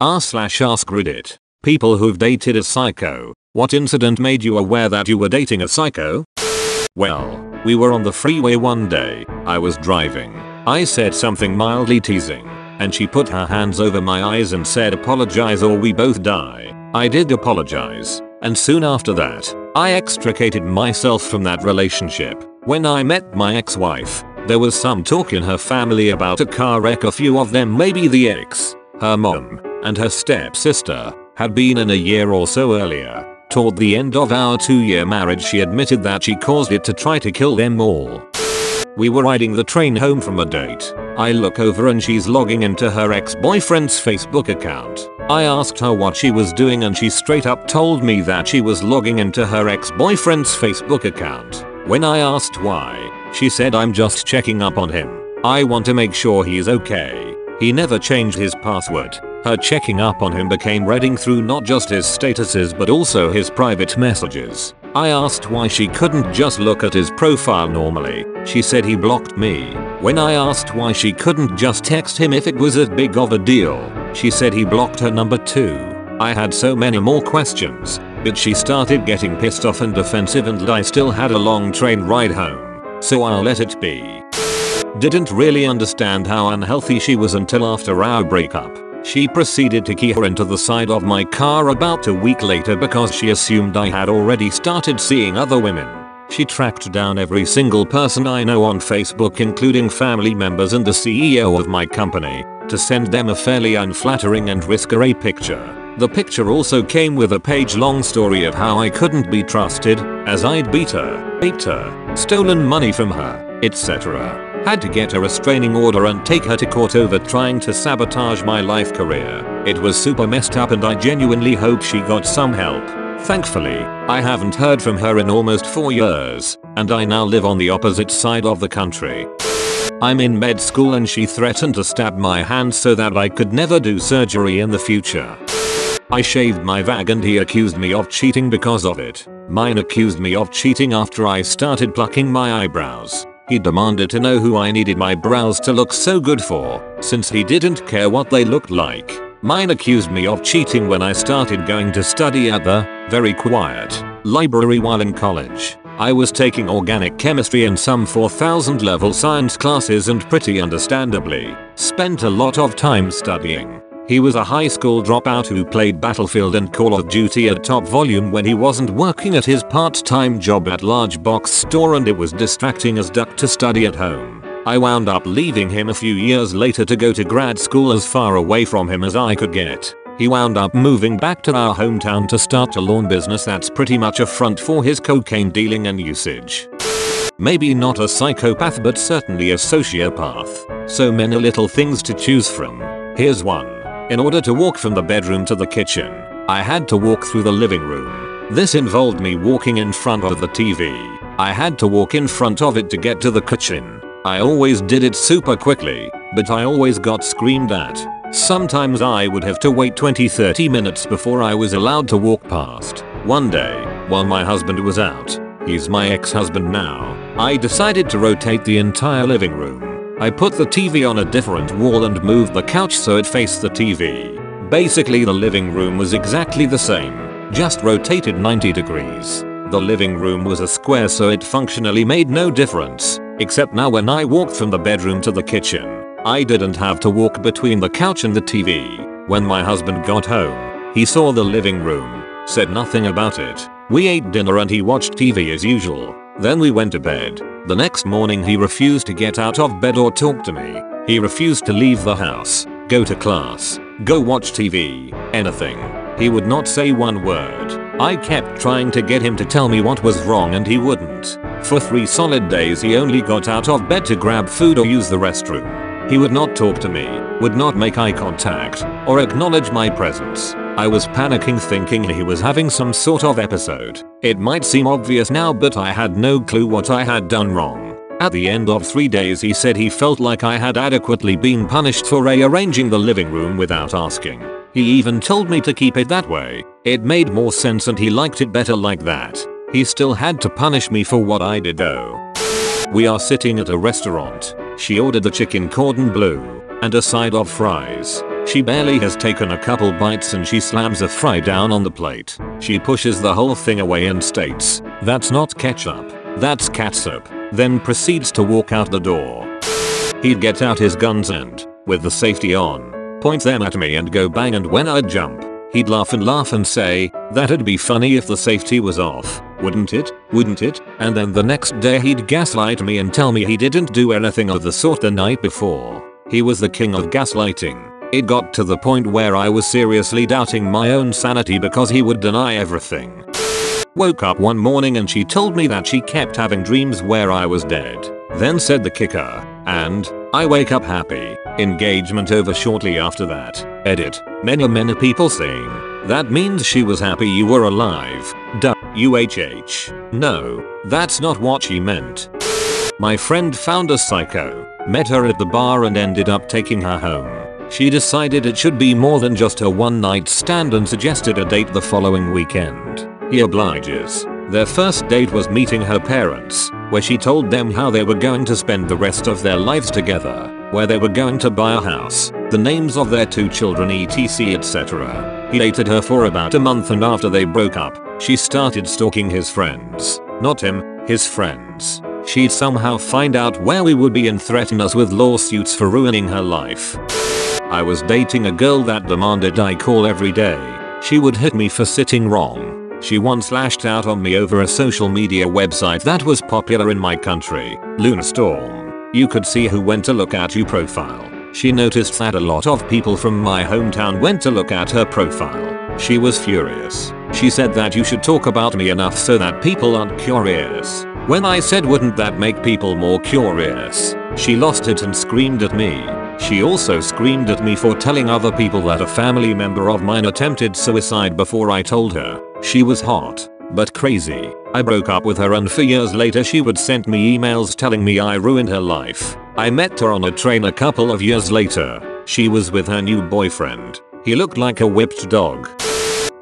r/AskReddit. People who've dated a psycho. What incident made you aware that you were dating a psycho? Well, we were on the freeway one day. I was driving. I said something mildly teasing, and she put her hands over my eyes and said apologize or we both die. I did apologize, and soon after that, I extricated myself from that relationship. When I met my ex-wife, there was some talk in her family about a car wreck. A few of them, maybe the ex, her mom, and her stepsister, had been in a year or so earlier. Toward the end of our 2-year marriage, she admitted that she caused it to try to kill them all. We were riding the train home from a date. I look over and she's logging into her ex-boyfriend's Facebook account. I asked her what she was doing and she straight up told me that she was logging into her ex-boyfriend's Facebook account. When I asked why, she said, "I'm just checking up on him. I want to make sure he's okay. He never changed his password." Her checking up on him became reading through not just his statuses but also his private messages. I asked why she couldn't just look at his profile normally. She said he blocked me. When I asked why she couldn't just text him if it was as big of a deal, she said he blocked her number too. I had so many more questions, but she started getting pissed off and defensive, and I still had a long train ride home, so I'll let it be. Didn't really understand how unhealthy she was until after our breakup. She proceeded to key her into the side of my car about a week later because she assumed I had already started seeing other women. She tracked down every single person I know on Facebook, including family members and the CEO of my company, to send them a fairly unflattering and risque picture. The picture also came with a page-long story of how I couldn't be trusted, as I'd beat her, raped her, stolen money from her, etc. Had to get a restraining order and take her to court over trying to sabotage my life career. It was super messed up and I genuinely hope she got some help. Thankfully, I haven't heard from her in almost 4 years, and I now live on the opposite side of the country. I'm in med school and she threatened to stab my hand so that I could never do surgery in the future. I shaved my vag and he accused me of cheating because of it. Mine accused me of cheating after I started plucking my eyebrows. He demanded to know who I needed my brows to look so good for, since he didn't care what they looked like. Mine accused me of cheating when I started going to study at the very quiet library while in college. I was taking organic chemistry and some 4000 level science classes and pretty understandably spent a lot of time studying. He was a high school dropout who played Battlefield and Call of Duty at top volume when he wasn't working at his part-time job at large box store, and it was distracting as duck to study at home. I wound up leaving him a few years later to go to grad school as far away from him as I could get. He wound up moving back to our hometown to start a lawn business that's pretty much a front for his cocaine dealing and usage. Maybe not a psychopath but certainly a sociopath. So many little things to choose from. Here's one. In order to walk from the bedroom to the kitchen, I had to walk through the living room. This involved me walking in front of the TV. I had to walk in front of it to get to the kitchen. I always did it super quickly, but I always got screamed at. Sometimes I would have to wait 20-30 minutes before I was allowed to walk past. One day, while my husband was out, he's my ex-husband now, I decided to rotate the entire living room. I put the TV on a different wall and moved the couch so it faced the TV. Basically the living room was exactly the same, just rotated 90 degrees. The living room was a square so it functionally made no difference, except now when I walked from the bedroom to the kitchen, I didn't have to walk between the couch and the TV. When my husband got home, he saw the living room, said nothing about it. We ate dinner and he watched TV as usual. Then we went to bed. The next morning he refused to get out of bed or talk to me. He refused to leave the house, go to class, go watch TV, anything. He would not say one word. I kept trying to get him to tell me what was wrong and he wouldn't. For 3 solid days he only got out of bed to grab food or use the restroom. He would not talk to me, would not make eye contact, or acknowledge my presence. I was panicking thinking he was having some sort of episode. It might seem obvious now but I had no clue what I had done wrong. At the end of 3 days he said he felt like I had adequately been punished for rearranging the living room without asking. He even told me to keep it that way. It made more sense and he liked it better like that. He still had to punish me for what I did though. We are sitting at a restaurant. She ordered the chicken cordon bleu and a side of fries. She barely has taken a couple bites and she slams a fry down on the plate. She pushes the whole thing away and states, "That's not ketchup, that's catsup," then proceeds to walk out the door. He'd get out his guns and, with the safety on, point them at me and go bang, and when I'd jump, he'd laugh and say, "That'd be funny if the safety was off, wouldn't it? Wouldn't it?" And then the next day he'd gaslight me and tell me he didn't do anything of the sort the night before. He was the king of gaslighting. It got to the point where I was seriously doubting my own sanity because he would deny everything. Woke up one morning and she told me that she kept having dreams where I was dead. Then said the kicker, and I wake up happy. Engagement over shortly after that. Edit. Many people saying, "That means she was happy you were alive." UHH. No, that's not what she meant. My friend found a psycho, met her at the bar and ended up taking her home. She decided it should be more than just a one-night stand and suggested a date the following weekend. He obliges. Their first date was meeting her parents, where she told them how they were going to spend the rest of their lives together, where they were going to buy a house, the names of their 2 children etc etc. He dated her for about a month and after they broke up, she started stalking his friends. Not him, his friends. She'd somehow find out where we would be and threaten us with lawsuits for ruining her life. I was dating a girl that demanded I call every day. She would hit me for sitting wrong. She once lashed out on me over a social media website that was popular in my country, Lunarstorm. You could see who went to look at your profile. She noticed that a lot of people from my hometown went to look at her profile. She was furious. She said that you should talk about me enough so that people aren't curious. When I said wouldn't that make people more curious, she lost it and screamed at me. She also screamed at me for telling other people that a family member of mine attempted suicide before I told her. She was hot, but crazy. I broke up with her and for years later she would send me emails telling me I ruined her life. I met her on a train a couple of years later. She was with her new boyfriend. He looked like a whipped dog.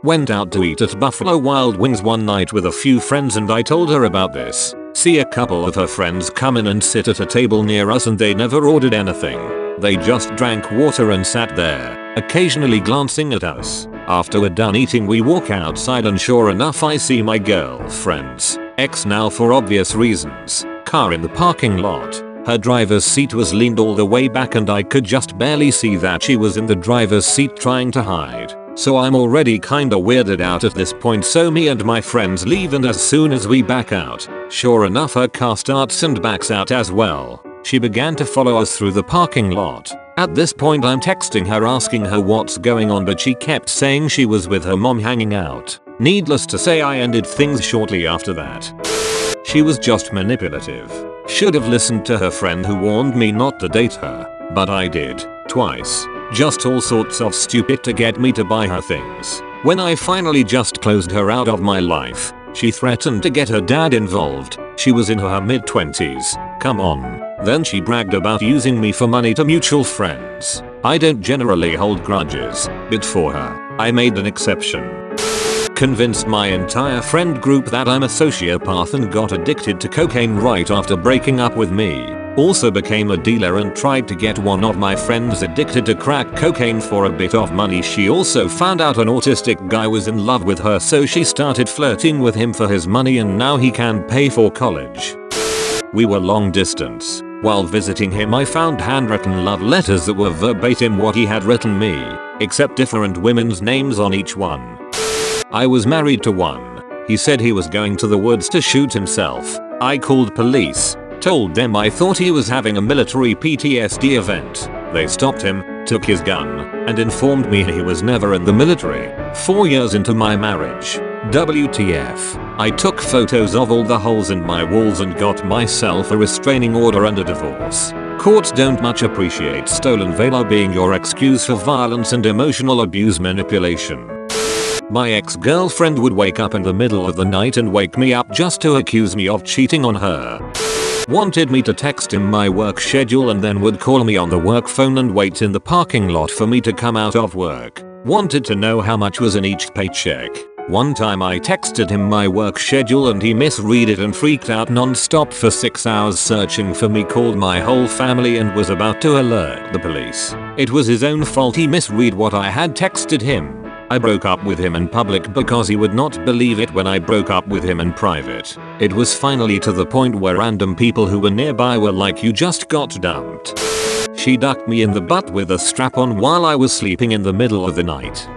Went out to eat at Buffalo Wild Wings one night with a few friends and I told her about this. See a couple of her friends come in and sit at a table near us and they never ordered anything. They just drank water and sat there, occasionally glancing at us. After we're done eating we walk outside and sure enough I see my girlfriend's ex, now for obvious reasons, car in the parking lot. Her driver's seat was leaned all the way back and I could just barely see that she was in the driver's seat trying to hide. So I'm already kinda weirded out at this point, so me and my friends leave and as soon as we back out, sure enough her car starts and backs out as well. She began to follow us through the parking lot. At this point I'm texting her asking her what's going on but she kept saying she was with her mom hanging out. Needless to say I ended things shortly after that. She was just manipulative. Should have listened to her friend who warned me not to date her, but I did, twice. Just all sorts of stupid to get me to buy her things. When I finally just closed her out of my life, she threatened to get her dad involved. She was in her mid-20s. Come on. Then she bragged about using me for money to mutual friends. I don't generally hold grudges, but for her, I made an exception. Convinced my entire friend group that I'm a sociopath and got addicted to cocaine right after breaking up with me. Also became a dealer and tried to get one of my friends addicted to crack cocaine for a bit of money. She also found out an autistic guy was in love with her, so she started flirting with him for his money and now he can pay for college. We were long distance. While visiting him I found handwritten love letters that were verbatim what he had written me, except different women's names on each one. I was married to one. He said he was going to the woods to shoot himself. I called police, told them I thought he was having a military PTSD event. They stopped him, took his gun, and informed me he was never in the military. 4 years into my marriage. WTF. I took photos of all the holes in my walls and got myself a restraining order and a divorce. Courts don't much appreciate stolen valor being your excuse for violence and emotional abuse manipulation. My ex-girlfriend would wake up in the middle of the night and wake me up just to accuse me of cheating on her. Wanted me to text him my work schedule and then would call me on the work phone and wait in the parking lot for me to come out of work. Wanted to know how much was in each paycheck. One time I texted him my work schedule and he misread it and freaked out non-stop for 6 hours searching for me, called my whole family and was about to alert the police. It was his own fault, he misread what I had texted him. I broke up with him in public because he would not believe it when I broke up with him in private. It was finally to the point where random people who were nearby were like, you just got dumped. She ducked me in the butt with a strap on while I was sleeping in the middle of the night.